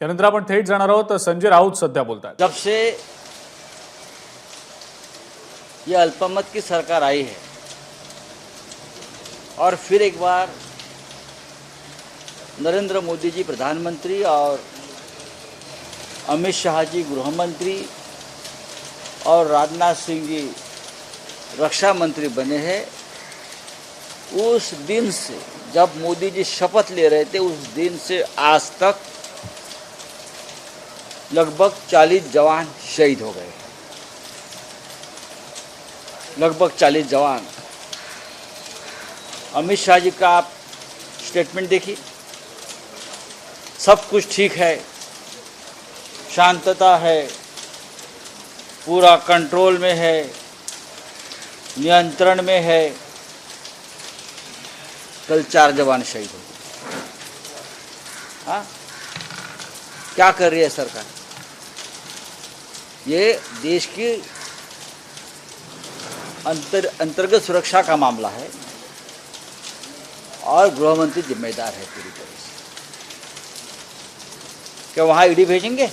त्यानंतर आपण थेट जाणार आहोत संजय राऊत सध्या बोलतात। जब से ये अल्पमत की सरकार आई है और फिर एक बार नरेंद्र मोदी जी प्रधानमंत्री और अमित शाह जी गृह मंत्री और राजनाथ सिंह जी रक्षा मंत्री बने हैं, उस दिन से जब मोदी जी शपथ ले रहे थे उस दिन से आज तक लगभग 40 जवान शहीद हो गए। लगभग 40 जवान। अमित शाह जी का आप स्टेटमेंट देखिए, सब कुछ ठीक है, शांतता है, पूरा कंट्रोल में है, नियंत्रण में है। कल 4 जवान शहीद हो गए। हाँ, क्या कर रही है सरकार? ये देश की अंतर्गत सुरक्षा का मामला है और गृह मंत्री जिम्मेदार है पूरी तरह से। क्या वहाँ ईडी भेजेंगे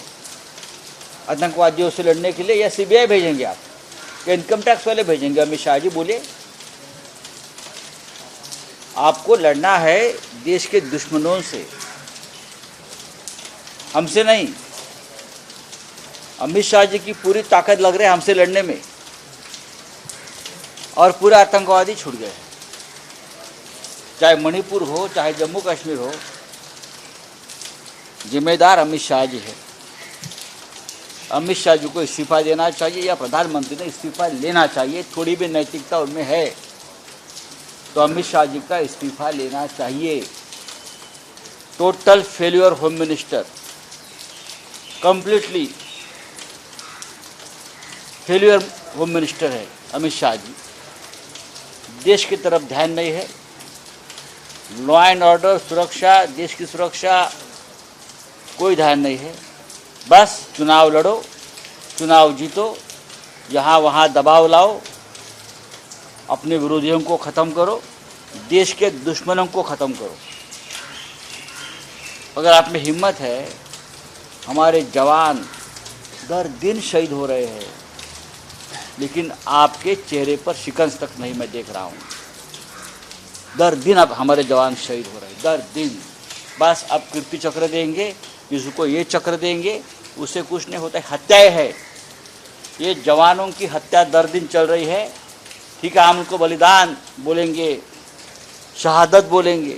आतंकवादियों से लड़ने के लिए, या सीबीआई भेजेंगे आप, या इनकम टैक्स वाले भेजेंगे? अमित शाह जी बोले आपको लड़ना है देश के दुश्मनों से, हमसे नहीं। अमित शाह जी की पूरी ताकत लग रही है हमसे लड़ने में और पूरे आतंकवादी छूट गए। चाहे मणिपुर हो, चाहे जम्मू कश्मीर हो, जिम्मेदार अमित शाह जी है। अमित शाह जी को इस्तीफा देना चाहिए या प्रधानमंत्री ने इस्तीफा लेना चाहिए। थोड़ी भी नैतिकता उनमें है तो अमित शाह जी का इस्तीफा लेना चाहिए। Total failure home minister, completely failure home minister है अमित शाह जी। देश की तरफ ध्यान नहीं है, लॉ एंड ऑर्डर, सुरक्षा, देश की सुरक्षा, कोई ध्यान नहीं है। बस चुनाव लड़ो, चुनाव जीतो, यहाँ वहाँ दबाव लाओ, अपने विरोधियों को ख़त्म करो, देश के दुश्मनों को ख़त्म करो। अगर आप में हिम्मत है, हमारे जवान दर दिन शहीद हो रहे हैं, लेकिन आपके चेहरे पर शिकंज तक नहीं मैं देख रहा हूँ। दर दिन अब हमारे जवान शहीद हो रहे हैं, दर दिन। बस अब कीर्ति चक्र देंगे, किसी को ये चक्र देंगे, उससे कुछ नहीं होता है। हत्याएं है, ये जवानों की हत्या दर दिन चल रही है। ठीक है, हम उनको बलिदान बोलेंगे, शहादत बोलेंगे,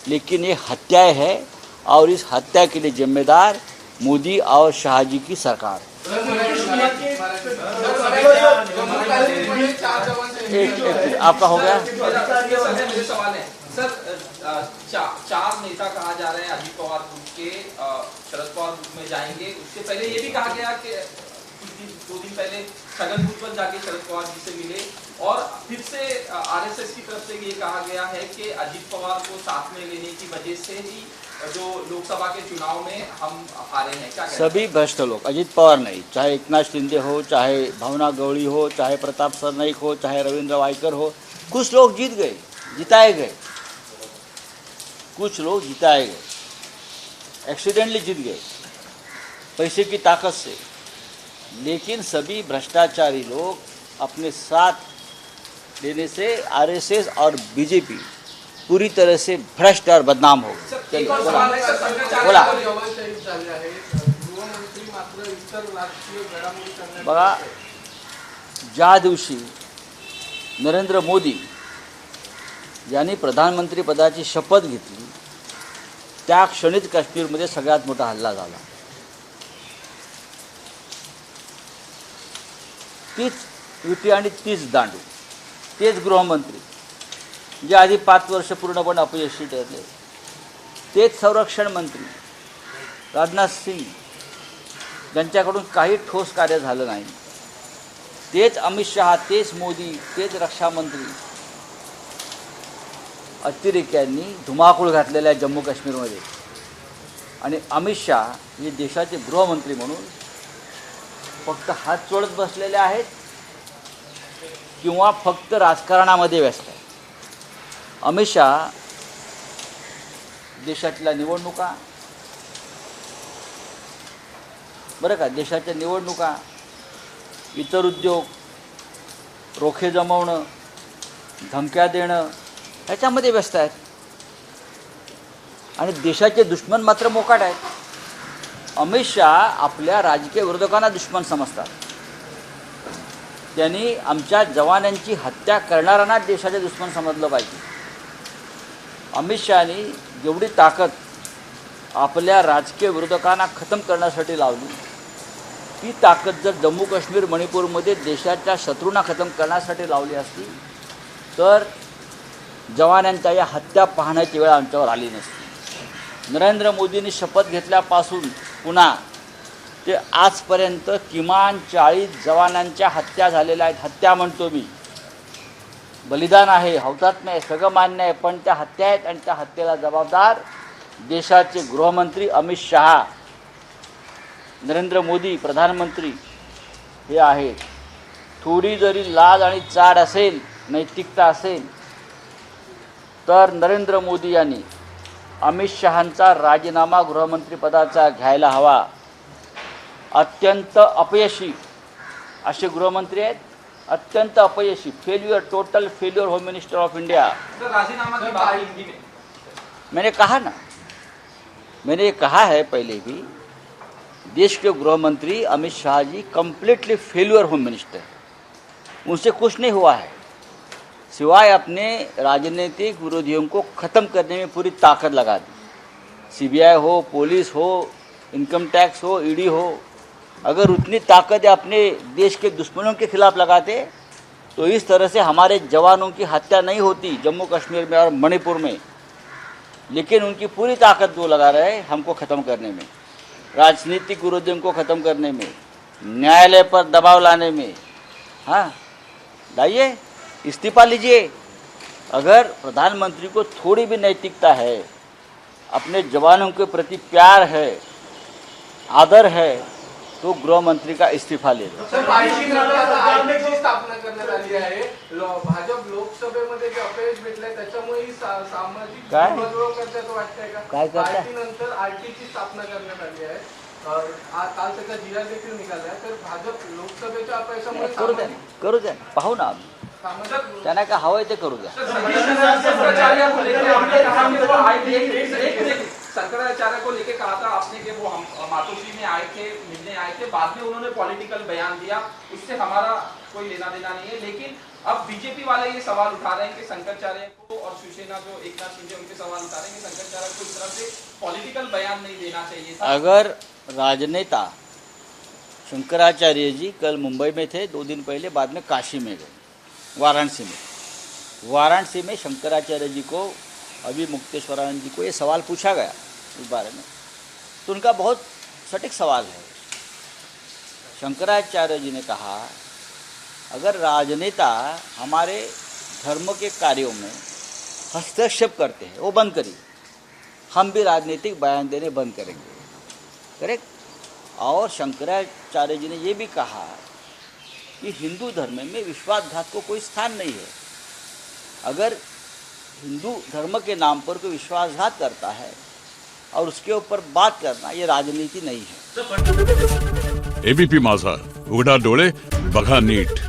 लेकिन ये हत्याएं है और इस हत्या के लिए जिम्मेदार मोदी और शाह जी की सरकार। एक आपका हो गया। मेरे सवाल है सर, चार नेता कहा जा रहे हैं अजित पवार ग्रुप के शरद पवार ग्रुप में जाएंगे। उससे पहले ये भी कहा गया कि 2 दिन पहले छगन भुजबल जाके शरद पवार जी से मिले और फिर से आरएसएस की तरफ से ये कहा गया है कि अजित पवार को साथ में लेने की वजह से ही जो लोकसभा के चुनाव में हम हारे हैं। क्या सभी भ्रष्ट लोग, अजित पवार नहीं, चाहे एकनाथ शिंदे हो, चाहे भावना गवळी हो, चाहे प्रताप सरनाईक हो, चाहे रविंद्र वायकर हो, कुछ लोग जीत गए, जिताए गए, कुछ लोग जिताए गए, एक्सीडेंटली जीत गए पैसे की ताकत से। लेकिन सभी भ्रष्टाचारी लोग अपने साथ लेने से आरएसएस और बीजेपी पूरी तरह से भ्रष्ट और बदनाम हो गए। बोला बघा, ज्या दिवशी नरेंद्र मोदी यांनी प्रधानमंत्री पदाची शपथ घेतली त्या क्षणीच काश्मीरमध्ये सगळ्यात मोठा हल्ला झाला। तीच युती आणि तीच दांडू, तेच गृहमंत्री जे आधी 5 वर्ष पूर्णपणे अपयशी ठरले, तेच संरक्षण मंत्री राजनाथ सिंग ज्यांच्याकडून काही ठोस कार्य झालं नाही, तेच अमित शहा, तेच मोदी, तेच रक्षा मंत्री अतिरेक्यांनी धुमाकूळ घातलेला आहे जम्मू काश्मीरमध्ये। आणि अमित शाह हे देशाचे गृहमंत्री म्हणून फक्त हात जोडत बसलेले आहेत किंवा फक्त राजकारणामध्ये व्यस्त आहेत। अमित शाह देशातल्या निवडणुका, बरं का, देशाच्या निवडणुका, इतर उद्योग, रोखे जमवणं, धमक्या देणं ह्याच्यामध्ये व्यस्त आहेत. आणि देशाचे दुश्मन मात्र मोकाट आहेत. अमित शहा आपल्या राजकीय विरोधकांना दुश्मन समजतात. त्यांनी आमच्या जवानांची हत्या करणाऱ्यांना देशाचे दुश्मन समजलं पाहिजे. अमित शहानी जेवढी ताकद आपल्या राजकीय विरोधकांना खतम करण्यासाठी लावली, ती ताकद जर जम्मू काश्मीर मणिपूरमध्ये देशाच्या शत्रूंना खतम करण्यासाठी लावली असती तर जवानांच्या या हत्या पाहण्याची वेळ आमच्यावर आली नसती. नरेंद्र मोदींनी शपथ घेतल्यापासून पुन्हा ते आजपर्यंत किमान 40 जवानांच्या हत्या झालेल्या आहेत. हत्या म्हणतो मी, बलिदान आहे, हौतात्म्य आहे, सगळं मान्य आहे, पण त्या हत्या आहेत आणि त्या हत्येला जबाबदार देशाचे गृहमंत्री अमित शहा, नरेंद्र मोदी प्रधानमंत्री हे आहेत. थोडी जरी लाज आणि चाड असेल, नैतिकता असेल, तर नरेंद्र मोदी यांनी अमित शहांचा राजीनामा गृहमंत्रीपदाचा घ्यायला हवा. अत्यंत अपयशी असे गृहमंत्री आहेत, अत्यंत अपयशी, failure, total failure home minister of India. Sir राजीनामा की बात हिंदी में मैंने कहा ना, मैंने ये कहा है पहले भी, देश के गृहमंत्री Amit Shah ji completely failure home minister, उनसे कुछ नहीं हुआ है सिवाय अपने राजनीतिक विरोधियों को ख़त्म करने में पूरी ताकत लगा दी. सीबीआई हो, पुलिस हो, इनकम टैक्स हो, ईडी हो, अगर उतनी ताकत अपने देश के दुश्मनों के खिलाफ लगाते तो इस तरह से हमारे जवानों की हत्या नहीं होती जम्मू कश्मीर में और मणिपुर में. लेकिन उनकी पूरी ताकत जो लगा रहे हैं हमको ख़त्म करने में, राजनीतिक विरोधियों को ख़त्म करने में, न्यायालय पर दबाव लाने में. हाँ, लाइए, इस्तीफा लीजिए. अगर प्रधानमंत्री को थोड़ी भी नैतिकता है, अपने जवानों के प्रति प्यार है, आदर है, तो गृहमंत्री का इस्तीफा ले दो. सर, आयोगाची स्थापना करण्यात आली आहे. भाजप लोकसभेमध्ये जे अपयश भेटलंय त्याच्यामुळे ही सामाजिक काय? दुर्बळ करण्याचं वाटतंय का? काय करताय? पार्टीनंतर आरटीची स्थापना करण्यात आली आहे. काल त्याचा जी आर देखील निघाला आहे. तर भाजप लोकसभेच्या अपयशामुळे करू द्या, करू द्या, पाहू ना आम्ही. त्यांना काय हवं आहे ते करू द्या. शंकराचार्य को लेकर आपने कहा कि वो आए थे, एक शंकराचार्य को लेकर कहा था आपने कि वो हम मातोश्री में आए थे, मिलने आए थे, बाद में उन्होंने पॉलिटिकल बयान दिया, उससे हमारा कोई लेना देना नहीं है. लेकिन अब बीजेपी वाले ये सवाल उठा रहे हैं कि शंकराचार्य को, और शिवसेना जो एकनाथ शिंदे उनके सवाल उठा रहे हैं कि शंकराचार्य को इस तरह से पॉलिटिकल बयान नहीं देना चाहिए था. अगर राजनेता शंकराचार्य जी कल मुंबई में थे, 2 दिन पहले, बाद में काशी में गए, वाराणसी में शंकराचार्य जी को, अभी मुक्तेश्वरानंद जी को ये सवाल पूछा गया इस बारे में, तो उनका बहुत सटीक सवाल है. शंकराचार्य जी ने कहा अगर राजनेता हमारे धर्म के कार्यों में हस्तक्षेप करते हैं वो बंद करिए, हम भी राजनीतिक बयान देने बंद करेंगे. करेक्ट. और शंकराचार्य जी ने ये भी कहा कि हिंदू धर्म में विश्वासघात को कोई स्थान नहीं है. अगर हिंदू धर्म के नाम पर कोई विश्वासघात करता है और उसके ऊपर बात करना ये राजनीति नहीं है. एबीपी माझा, उघडा डोळे बघा नीट.